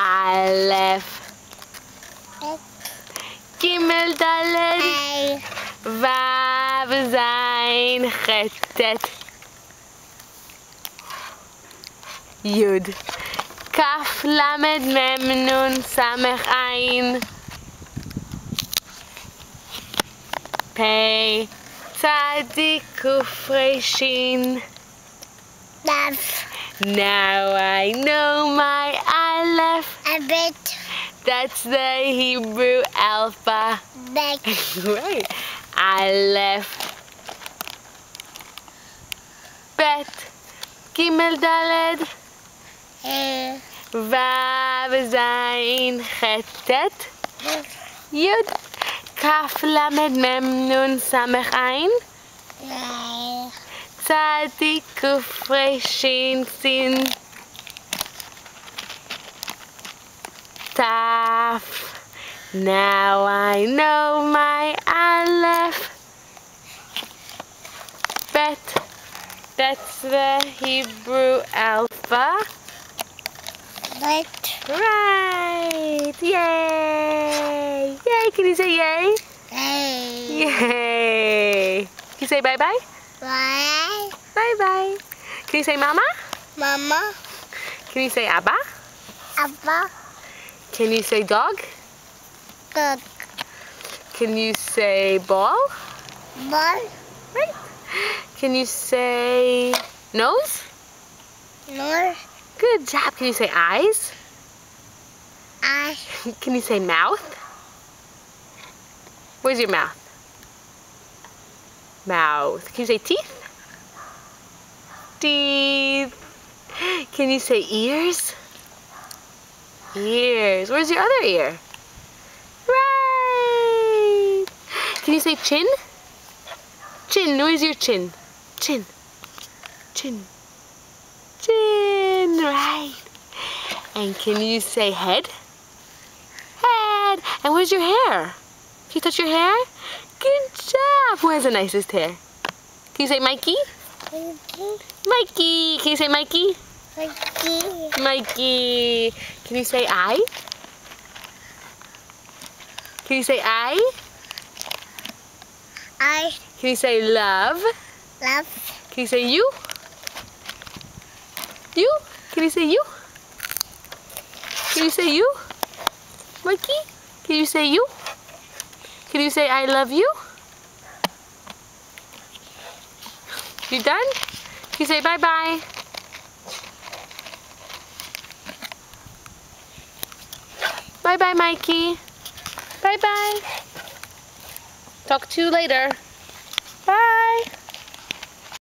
Aleph, Gimel, Daled, Vav, Zayin, Chet, Tet, Yud, Kaf, Lamed, Mem, Nun, Samech, Ayin, Pei, Tzadik, Kuf, Resh, Shin. Now I know my Aleph. That's the Hebrew alphabet. Right. Aleph, Bet, Gimel, Daled, Vav, Zayin, Chet, Tet, Yud, Kaf, Lamed, Mem, Nun, Samech, Ayin, Tzadik, Kuf, Resh, Shin, Sin, Taf. Now I know my Aleph. Bet. That's the Hebrew alphabet. Right. Yay. Yay. Can you say yay? Yay. Can you say bye-bye? Bye-bye. Can you say mama? Mama. Can you say Abba? Abba. Can you say dog? Dog. Can you say ball? Ball. Right. Can you say nose? Nose. Good job. Can you say eyes? Eye. Can you say mouth? Where's your mouth? Mouth. Can you say teeth? Teeth. Can you say ears? Ears. Where's your other ear? Right. Can you say chin? Chin. Where's your chin? Chin. Chin. Chin. Right. And can you say head? Head. And where's your hair? Can you touch your hair? Good job. Who has the nicest hair? Can you say Mikey? Mikey. Can you say Mikey? Mikey. Can you say I? Can you say I? I. Can you say love? Love. Can you say you? You? Can you say you? Can you say you? Mikey? Can you say you? Can you say I love you? You done? Can you say bye-bye? Bye-bye, Mikey. Bye-bye. Talk to you later.